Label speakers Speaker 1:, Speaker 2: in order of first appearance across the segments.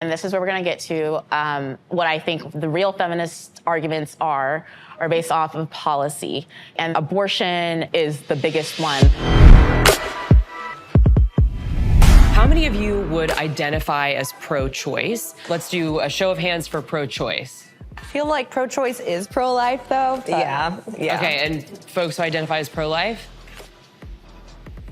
Speaker 1: And this is where we're going to get to what I think the real feminist arguments are based off of policy. And abortion is the biggest one.
Speaker 2: How many of you would identify as pro-choice? Let's do a show of hands for pro-choice.
Speaker 3: I feel like pro-choice is pro-life, though. Yeah.
Speaker 2: Okay, and folks who identify as pro-life?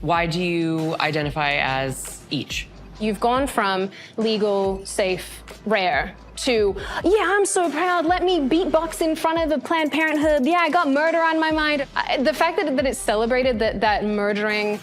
Speaker 2: Why do you identify as each?
Speaker 4: You've gone from legal, safe, rare to, yeah, I'm so proud, let me beatbox in front of the Planned Parenthood, yeah, I got murder on my mind. The fact that it's celebrated that murdering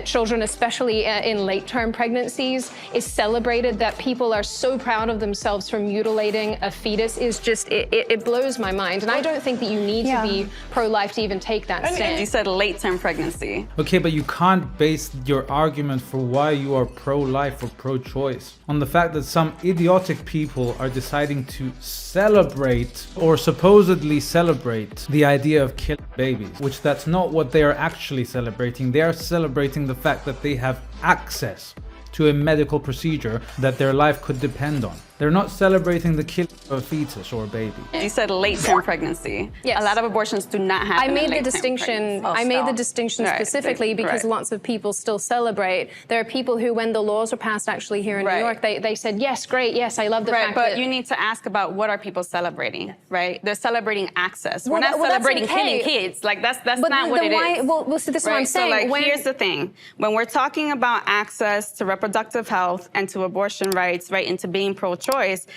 Speaker 4: children, especially in late-term pregnancies, is celebrated, that people are so proud of themselves for mutilating a fetus is just, it blows my mind. And I don't think that you need to be pro-life to even take that stand.
Speaker 3: You said late-term pregnancy.
Speaker 5: Okay, but you can't base your argument for why you are pro-life or pro-choice on the fact that some idiotic people are deciding to celebrate or supposedly celebrate the idea of killing babies, which that's not what they are actually celebrating. They are celebrating the fact that they have access to a medical procedure that their life could depend on. They're not celebrating the killing of a fetus or a baby.
Speaker 3: You said late-term pregnancy.
Speaker 4: Yes.
Speaker 3: A lot of abortions do not happen.
Speaker 4: I made the distinction. I made the distinction specifically because lots of people still celebrate. There are people who, when the laws were passed, actually here in New York, they said, yes, great, yes, I love the fact that.
Speaker 3: But you need to ask about what are people celebrating, right? They're celebrating access. We're not celebrating killing kids. Like that's not what it is.
Speaker 4: Well, so this is what I'm saying.
Speaker 3: So like, here's the thing: when we're talking about access to reproductive health and to abortion rights, right, and to being pro-choice,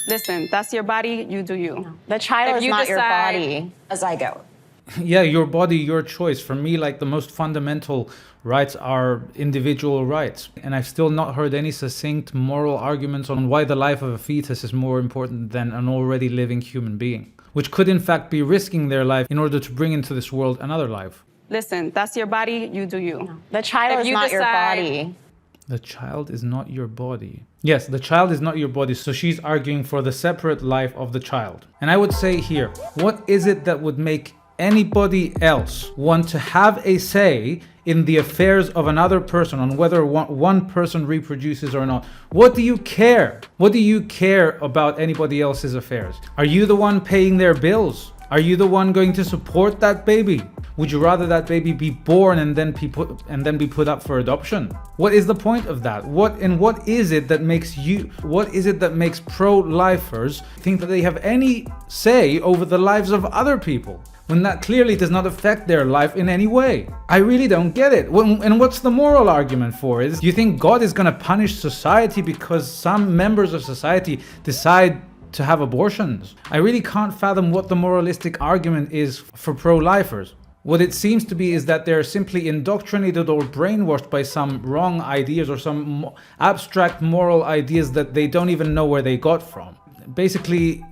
Speaker 3: listen, that's your body, you do you.
Speaker 1: No. The child is not your body.
Speaker 3: As I go.
Speaker 5: Yeah, your body, your choice. For me, like, the most fundamental rights are individual rights. And I've still not heard any succinct moral arguments on why the life of a fetus is more important than an already living human being, which could in fact be risking their life in order to bring into this world another life.
Speaker 3: Listen, that's your body, you do you.
Speaker 1: No. The child is not your body.
Speaker 5: The child is not your body. Yes, the child is not your body, so she's arguing for the separate life of the child. And I would say here, what is it that would make anybody else want to have a say in the affairs of another person, on whether one person reproduces or not? What do you care? What do you care about anybody else's affairs? Are you the one paying their bills? Are you the one going to support that baby? Would you rather that baby be born and then be put up for adoption? What is the point of that? What is it that makes pro-lifers think that they have any say over the lives of other people, when that clearly does not affect their life in any way? I really don't get it. And what's the moral argument for it? Do you think God is going to punish society because some members of society decide to have abortions? I really can't fathom what the moralistic argument is for pro-lifers. What it seems to be is that they're simply indoctrinated or brainwashed by some wrong ideas or some abstract moral ideas that they don't even know where they got from. Basically,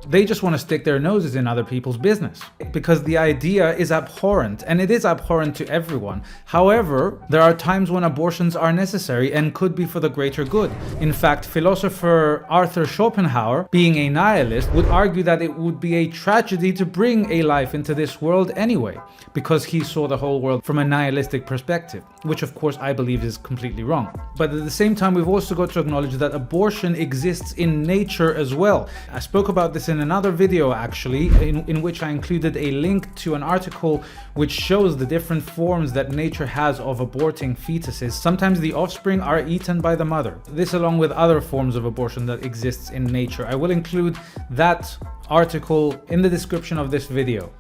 Speaker 5: they just want to stick their noses in other people's business because the idea is abhorrent, and it is abhorrent to everyone. However, there are times when abortions are necessary and could be for the greater good. In fact, philosopher Arthur Schopenhauer, being a nihilist, would argue that it would be a tragedy to bring a life into this world anyway, because he saw the whole world from a nihilistic perspective, which of course I believe is completely wrong. But at the same time, we've also got to acknowledge that abortion exists in nature as well. I spoke about this in another video actually, in which I included a link to an article which shows the different forms that nature has of aborting fetuses. Sometimes the offspring are eaten by the mother. This, along with other forms of abortion that exists in nature. I will include that article in the description of this video.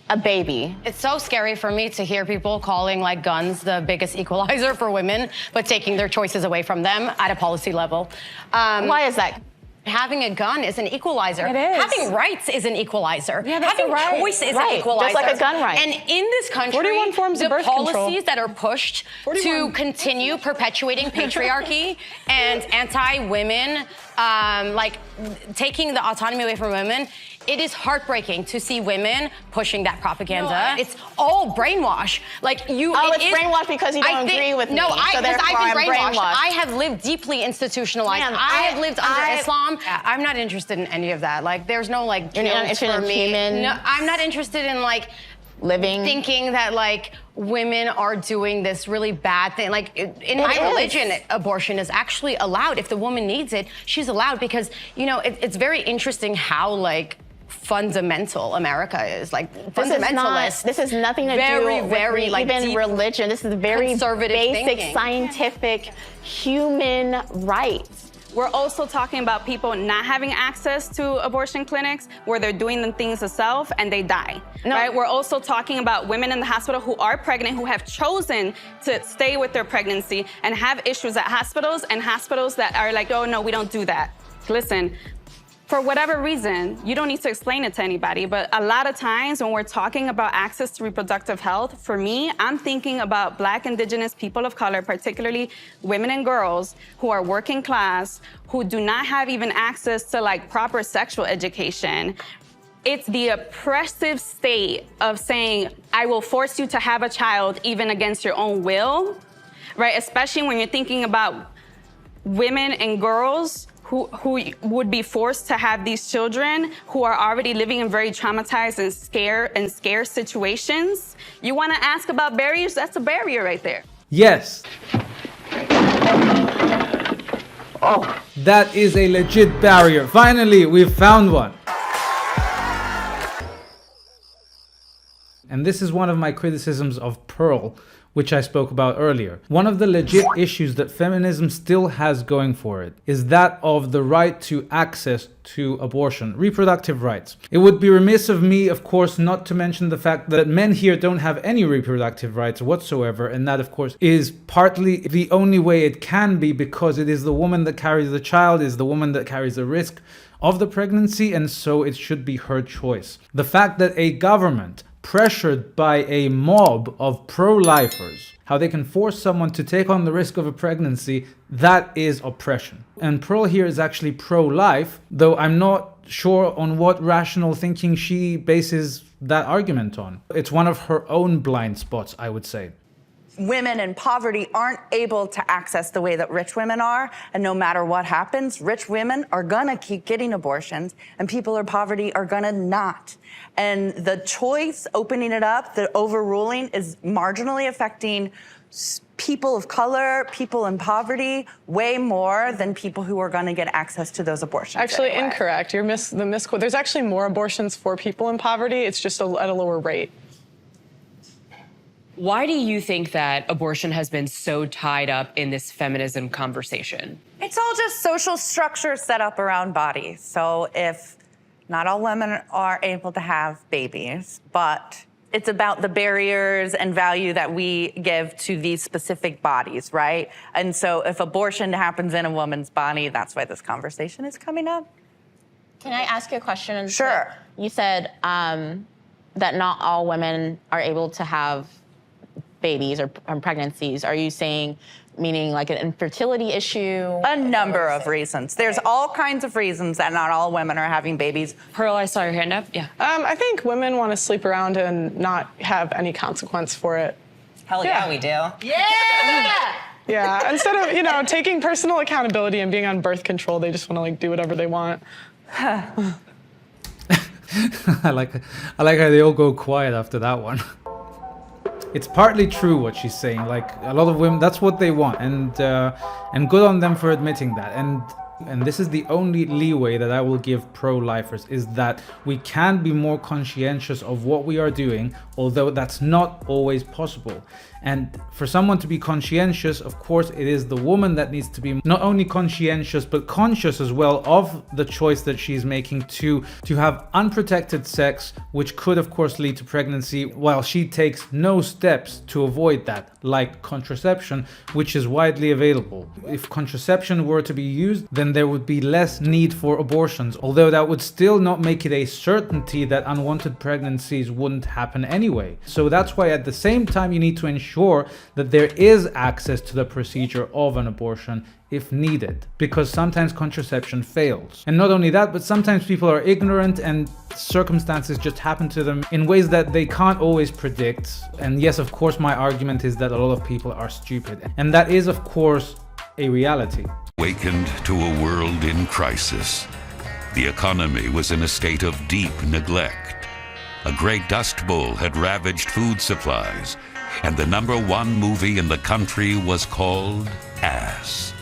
Speaker 1: A baby.
Speaker 6: It's so scary for me to hear people calling like guns the biggest equalizer for women, but taking their choices away from them at a policy level.
Speaker 1: Why is that?
Speaker 6: Having a gun is an equalizer.
Speaker 4: It is.
Speaker 6: Having rights is an equalizer.
Speaker 4: Yeah, that's
Speaker 6: Having
Speaker 4: right.
Speaker 6: choice is
Speaker 1: Right.
Speaker 6: an equalizer.
Speaker 1: Just like a gun right.
Speaker 6: And in this country,
Speaker 4: 41 forms of
Speaker 6: the
Speaker 4: birth control.
Speaker 6: policies that are pushed
Speaker 4: 41.
Speaker 6: to continue perpetuating patriarchy and anti-women, like taking the autonomy away from women, it is heartbreaking to see women pushing that propaganda. It's all brainwash. Like you.
Speaker 1: Oh, it's brainwash because you don't agree with me.
Speaker 6: No,
Speaker 1: so therefore
Speaker 6: I've been
Speaker 1: I'm
Speaker 6: brainwashed. I have lived deeply institutionalized.
Speaker 1: Man,
Speaker 6: I have lived under Islam. I'm not interested in any of that. Like, there's no like.
Speaker 1: You're not interested in
Speaker 6: me.
Speaker 1: human.
Speaker 6: No, I'm not interested in like
Speaker 1: living.
Speaker 6: Thinking that like women are doing this really bad thing. Like in my religion, abortion is actually allowed. If the woman needs it, she's allowed, because, you know, it's very interesting how like fundamental America is. Like fundamentalist.
Speaker 1: This is nothing to do with
Speaker 6: like
Speaker 1: even religion. This is very
Speaker 6: conservative
Speaker 1: basic
Speaker 6: thinking.
Speaker 1: scientific human rights.
Speaker 3: We're also talking about people not having access to abortion clinics where they're doing the things themselves and they die, right? We're also talking about women in the hospital who are pregnant, who have chosen to stay with their pregnancy and have issues at hospitals, and hospitals that are like, oh no, we don't do that. Listen, for whatever reason, you don't need to explain it to anybody, but a lot of times when we're talking about access to reproductive health, for me, I'm thinking about Black, Indigenous, people of color, particularly women and girls who are working class, who do not have even access to like proper sexual education. It's the oppressive state of saying, I will force you to have a child even against your own will, right? Especially when you're thinking about women and girls who would be forced to have these children, who are already living in very traumatized and scarce situations. You wanna ask about barriers? That's a barrier right there.
Speaker 5: Yes. Oh, that is a legit barrier. Finally, we've found one. And this is one of my criticisms of Pearl, which I spoke about earlier. One of the legit issues that feminism still has going for it is that of the right to access to abortion, reproductive rights. It would be remiss of me, of course, not to mention the fact that men here don't have any reproductive rights whatsoever, and that, of course, is partly the only way it can be, because it is the woman that carries the child, is the woman that carries the risk of the pregnancy, and so it should be her choice. The fact that a government pressured by a mob of pro-lifers, how they can force someone to take on the risk of a pregnancy, that is oppression. And Pearl here is actually pro-life, though I'm not sure on what rational thinking she bases that argument on. It's one of her own blind spots, I would say.
Speaker 7: Women in poverty aren't able to access the way that rich women are, and no matter what happens, rich women are gonna keep getting abortions, and people in poverty are gonna not. And the choice, opening it up, the overruling, is marginally affecting people of color, people in poverty, way more than people who are gonna get access to those abortions.
Speaker 8: Actually,
Speaker 7: anyway.
Speaker 8: Incorrect. You're the misquote. There's actually more abortions for people in poverty. It's just at a lower rate.
Speaker 2: Why do you think that abortion has been so tied up in this feminism conversation?
Speaker 7: It's all just social structure set up around bodies. So if not all women are able to have babies, but it's about the barriers and value that we give to these specific bodies, right? And so if abortion happens in a woman's body, that's why this conversation is coming up.
Speaker 1: Can I ask you a question?
Speaker 7: Sure.
Speaker 1: You said that not all women are able to have babies or pregnancies. Are you saying, meaning like an infertility issue?
Speaker 7: A number of reasons. There's all kinds of reasons that not all women are having babies.
Speaker 2: Pearl, I saw your hand up. Yeah.
Speaker 8: I think women want to sleep around and not have any consequence for it.
Speaker 9: Hell yeah, we do.
Speaker 7: Yeah!
Speaker 8: Yeah, instead of, you know, taking personal accountability and being on birth control, they just want to like do whatever they want.
Speaker 5: I like how they all go quiet after that one. It's partly true what she's saying. Like, a lot of women, that's what they want, and good on them for admitting that. And this is the only leeway that I will give pro-lifers, is that we can be more conscientious of what we are doing, although that's not always possible. And for someone to be conscientious, of course, it is the woman that needs to be not only conscientious, but conscious as well of the choice that she's making to have unprotected sex, which could, of course, lead to pregnancy, while she takes no steps to avoid that, like contraception, which is widely available. If contraception were to be used, then there would be less need for abortions, although that would still not make it a certainty that unwanted pregnancies wouldn't happen anyway. So that's why at the same time you need to ensure that there is access to the procedure of an abortion if needed, because sometimes contraception fails. And not only that, but sometimes people are ignorant and circumstances just happen to them in ways that they can't always predict. And yes, of course, my argument is that a lot of people are stupid, and that is, of course, a reality.
Speaker 10: Awakened to a world in crisis. The economy was in a state of deep neglect. a great dust bowl had ravaged food supplies, and the #1 movie in the country was called Ass.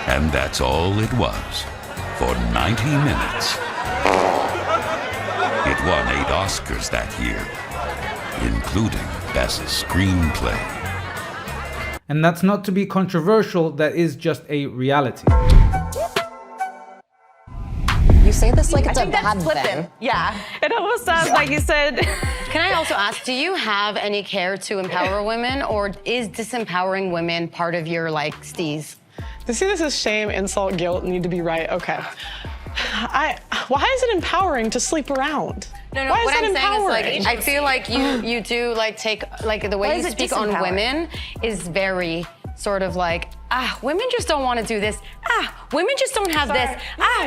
Speaker 10: And that's all it was for 90 minutes. It won 8 Oscars that year, including Best Screenplay.
Speaker 5: And that's not to be controversial, that is just a reality.
Speaker 9: You say this like it's
Speaker 7: I
Speaker 9: a
Speaker 7: think
Speaker 9: bad
Speaker 7: that's flippant.
Speaker 9: thing.
Speaker 7: Yeah.
Speaker 3: It almost sounds like you said.
Speaker 6: Can I also ask, do you have any care to empower women, or is disempowering women part of your steez?
Speaker 8: To see this as shame, insult, guilt need to be right. Okay. Why is it empowering to sleep around?
Speaker 6: No,
Speaker 8: Why is
Speaker 6: what
Speaker 8: that
Speaker 6: I'm
Speaker 8: empowering?
Speaker 6: saying is I feel like you do take the way
Speaker 7: Why
Speaker 6: you
Speaker 7: is it
Speaker 6: speak on
Speaker 7: disempowering?
Speaker 6: women is very sort of women just don't want to do this. Women just don't have this.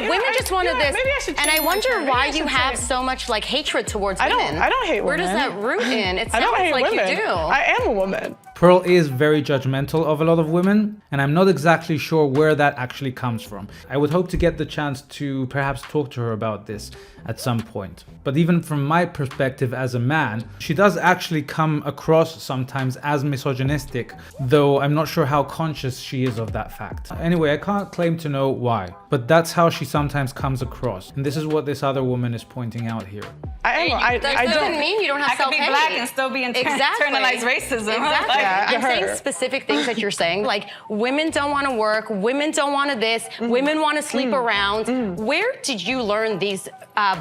Speaker 6: Women just wanted this.
Speaker 8: Maybe I should
Speaker 6: and I
Speaker 8: change my
Speaker 6: wonder
Speaker 8: term.
Speaker 6: why
Speaker 8: Maybe I
Speaker 6: you
Speaker 8: should
Speaker 6: have
Speaker 8: say-
Speaker 6: so much hatred towards
Speaker 8: I
Speaker 6: women.
Speaker 8: don't hate
Speaker 6: Where
Speaker 8: women.
Speaker 6: does that root in? It
Speaker 8: I
Speaker 6: sounds
Speaker 8: don't hate
Speaker 6: like
Speaker 8: women.
Speaker 6: you do.
Speaker 8: I am a woman.
Speaker 5: Pearl is very judgmental of a lot of women, and I'm not exactly sure where that actually comes from. I would hope to get the chance to perhaps talk to her about this at some point. But even from my perspective as a man, she does actually come across sometimes as misogynistic, though I'm not sure how conscious she is of that fact. Anyway, I can't claim to know why, but that's how she sometimes comes across. And this is what this other woman is pointing out here.
Speaker 6: That doesn't mean you don't have
Speaker 3: I could be
Speaker 6: self-hate.
Speaker 3: black and still be internalized racism.
Speaker 6: Exactly.
Speaker 3: Like,
Speaker 6: I'm saying specific things that you're saying, women don't want to work, women don't want to this, women want to sleep around. Where did you learn these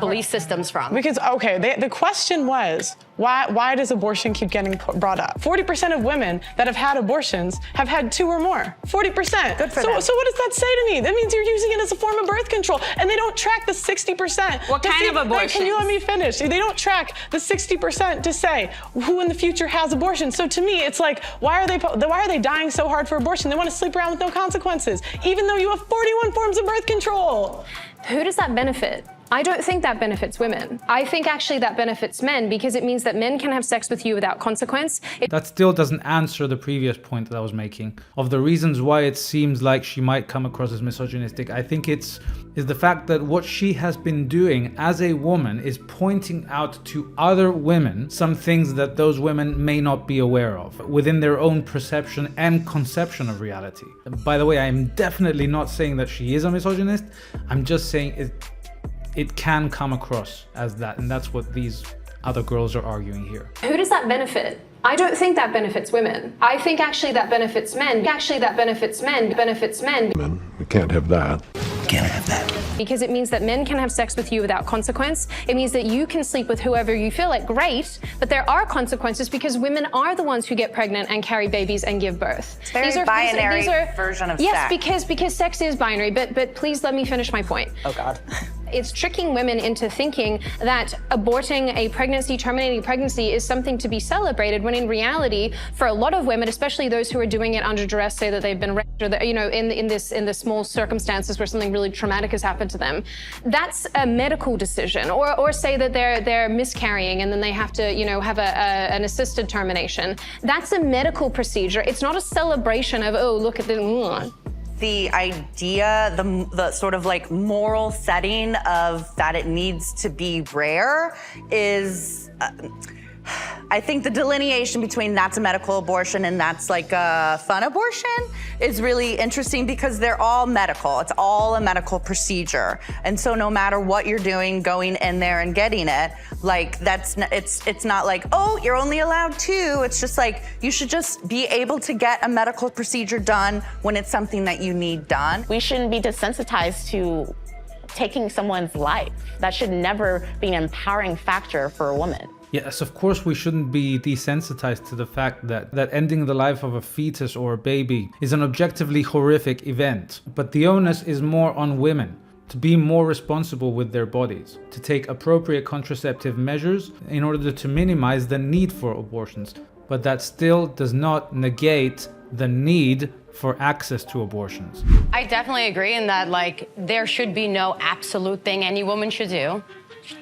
Speaker 6: belief systems from?
Speaker 8: Because, okay, the question was, why does abortion keep getting brought up? 40% of women that have had abortions have had 2 or more. 40%.
Speaker 7: Good for
Speaker 8: so,
Speaker 7: them.
Speaker 8: so what does that say to me? That means you're using it as a form of birth control, and they don't track the 60%.
Speaker 3: What
Speaker 8: to
Speaker 3: kind
Speaker 8: see-
Speaker 3: of
Speaker 8: Wait, can you let me finish? They don't track the 60% to say who in the future has abortion. So to me, it's why are they dying so hard for abortion? They want to sleep around with no consequences, even though you have 41 forms of birth control.
Speaker 4: Who does that benefit? I don't think that benefits women. I think actually that benefits men because it means that men can have sex with you without consequence.
Speaker 5: That still doesn't answer the previous point that I was making of the reasons why it seems like she might come across as misogynistic. I think is the fact that what she has been doing as a woman is pointing out to other women some things that those women may not be aware of within their own perception and conception of reality. By the way, I'm definitely not saying that she is a misogynist. I'm just saying it can come across as that, and that's what these other girls are arguing here.
Speaker 4: Who does that benefit? I don't think that benefits women. I think actually that benefits men. Actually that benefits men.
Speaker 11: We can't have that.
Speaker 4: Because it means that men can have sex with you without consequence. It means that you can sleep with whoever you feel like, great, but there are consequences because women are the ones who get pregnant and carry babies and give birth.
Speaker 7: It's very binary version of
Speaker 4: yes,
Speaker 7: sex.
Speaker 4: because sex is binary, but please let me finish my point.
Speaker 7: Oh God.
Speaker 4: It's tricking women into thinking that aborting a pregnancy, terminating pregnancy is something to be celebrated, when in reality, for a lot of women, especially those who are doing it under duress, say that they've been raped, or that, in the small circumstances where something really traumatic has happened to them, that's a medical decision. Or say that they're miscarrying and then they have to, have an assisted termination. That's a medical procedure. It's not a celebration of, oh, look at the.
Speaker 7: The idea, the sort of moral setting of that it needs to be rare is, I think the delineation between that's a medical abortion and that's a fun abortion is really interesting because they're all medical. It's all a medical procedure. And so no matter what you're doing, going in there and getting it, it's not oh, you're only allowed 2. It's just you should just be able to get a medical procedure done when it's something that you need done.
Speaker 1: We shouldn't be desensitized to taking someone's life. That should never be an empowering factor for a woman.
Speaker 5: Yes, of course we shouldn't be desensitized to the fact that ending the life of a fetus or a baby is an objectively horrific event. But the onus is more on women to be more responsible with their bodies, to take appropriate contraceptive measures in order to minimize the need for abortions. But that still does not negate the need for access to abortions.
Speaker 6: I definitely agree in that, there should be no absolute thing any woman should do.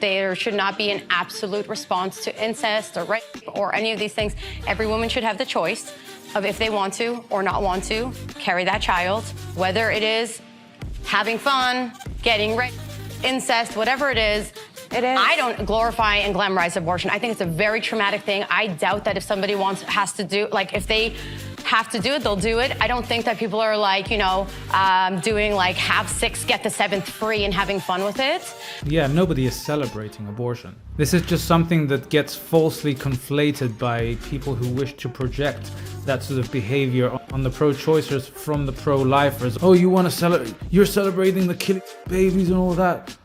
Speaker 6: There should not be an absolute response to incest or rape or any of these things. Every woman should have the choice of if they want to or not want to carry that child, whether it is having fun, getting raped, incest, whatever it is, It is. I don't glorify and glamorize abortion. I think it's a very traumatic thing. I doubt that if somebody has to do, like if they have to do it, they'll do it. I don't think that people are like, you know, doing like have 6, get the 7th free and having fun with it.
Speaker 5: Yeah, nobody is celebrating abortion. This is just something that gets falsely conflated by people who wish to project that sort of behavior on the pro-choicers from the pro-lifers. Oh, you want to celebrate? You're celebrating the killing babies and all that.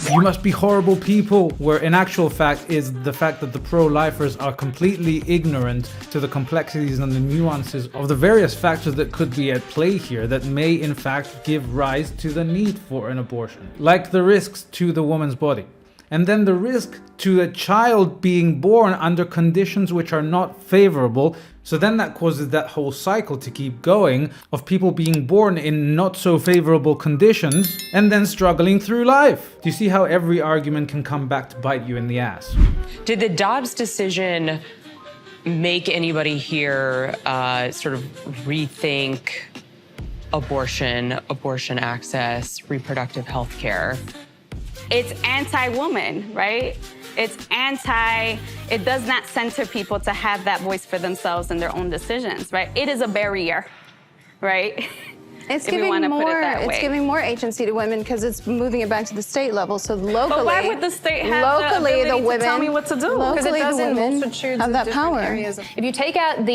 Speaker 5: You must be horrible people. Where in actual fact is the fact that the pro-lifers are completely ignorant to the complexities and the nuances of the various factors that could be at play here that may in fact give rise to the need for an abortion. Like the risks to the woman's body. And then the risk to a child being born under conditions which are not favorable. So then that causes that whole cycle to keep going of people being born in not so favorable conditions and then struggling through life. Do you see how every argument can come back to bite you in the ass?
Speaker 2: Did the Dobbs decision make anybody here sort of rethink abortion access, reproductive health care?
Speaker 3: It's anti-woman, right? It's it does not center people to have that voice for themselves and their own decisions, right? It is a barrier, right?
Speaker 12: It's
Speaker 3: if
Speaker 12: giving
Speaker 3: we
Speaker 12: more.
Speaker 3: Put it that way.
Speaker 12: It's giving more agency to women because it's moving it back to the state level. So locally,
Speaker 3: but why would the state have the ability to tell me what to do?
Speaker 4: Because it does in multitudes
Speaker 12: have that
Speaker 4: of
Speaker 12: power.
Speaker 4: Areas. If you take out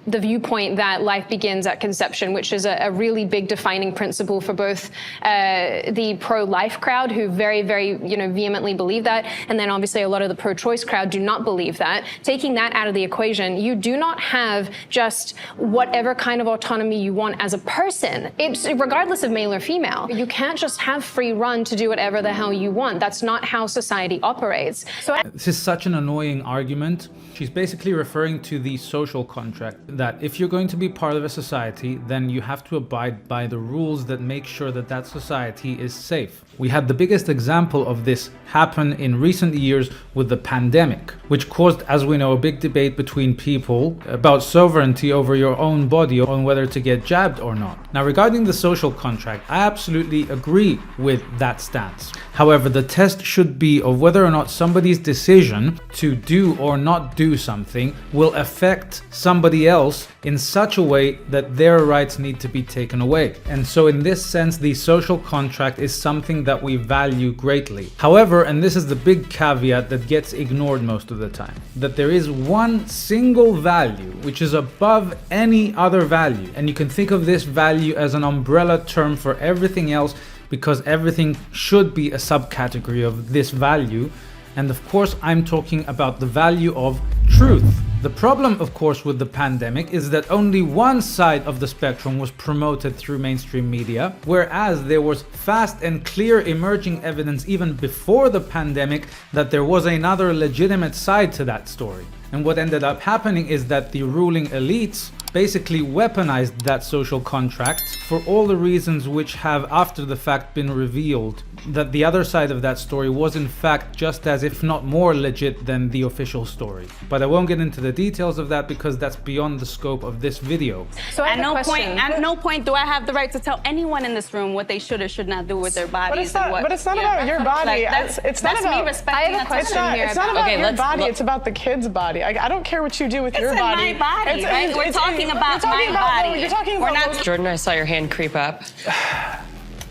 Speaker 4: the viewpoint that life begins at conception, which is a really big defining principle for both the pro-life crowd, who very, very, vehemently believe that, and then obviously a lot of the pro-choice crowd do not believe that. Taking that out of the equation, you do not have just whatever kind of autonomy you want as a person. It's regardless of male or female. You can't just have free run to do whatever the hell you want. That's not how society operates. So
Speaker 5: this is such an annoying argument. She's basically referring to the social contract, that if you're going to be part of a society, then you have to abide by the rules that make sure that that society is safe. We had the biggest example of this happen in recent years with the pandemic, which caused, as we know, a big debate between people about sovereignty over your own body, on whether to get jabbed or not. Now, regarding the social contract, I absolutely agree with that stance. However, the test should be of whether or not somebody's decision to do or not do something will affect somebody else in such a way that their rights need to be taken away. And so in this sense, the social contract is something that we value greatly. However, and this is the big caveat that gets ignored most of the time, that there is one single value which is above any other value. And you can think of this value as an umbrella term for everything else, because everything should be a subcategory of this value. And of course, I'm talking about the value of truth. The problem, of course, with the pandemic is that only one side of the spectrum was promoted through mainstream media, whereas there was fast and clear emerging evidence even before the pandemic that there was another legitimate side to that story. And what ended up happening is that the ruling elites basically weaponized that social contract for all the reasons which have after the fact been revealed, that the other side of that story was in fact just as, if not more legit than the official story. But I won't get into the details of that because that's beyond the scope of this video.
Speaker 3: So at no point do I have the right to tell anyone in this room what they should or should not do with their bodies.
Speaker 8: But it's not about your body.
Speaker 3: It's not about me respecting.
Speaker 8: I have a question here. It's not about your body. It's about the kid's body. I don't care what you do with your body.
Speaker 3: It's my body, right? We're talking about my body.
Speaker 8: You're talking about.
Speaker 2: Jordan, I saw your hand creep up.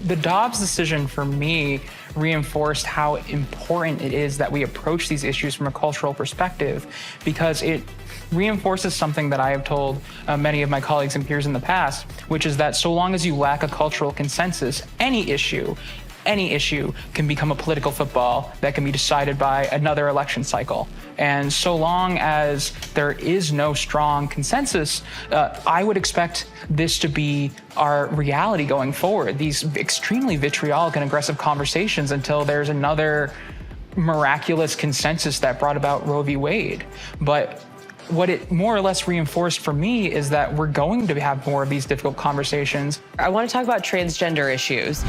Speaker 13: The Dobbs decision for me reinforced how important it is that we approach these issues from a cultural perspective, because it reinforces something that I have told many of my colleagues and peers in the past, which is that so long as you lack a cultural consensus, any issue can become a political football that can be decided by another election cycle. And so long as there is no strong consensus, I would expect this to be our reality going forward, these extremely vitriolic and aggressive conversations until there's another miraculous consensus that brought about Roe v. Wade. But what it more or less reinforced for me is that we're going to have more of these difficult conversations.
Speaker 2: I want to talk about transgender issues.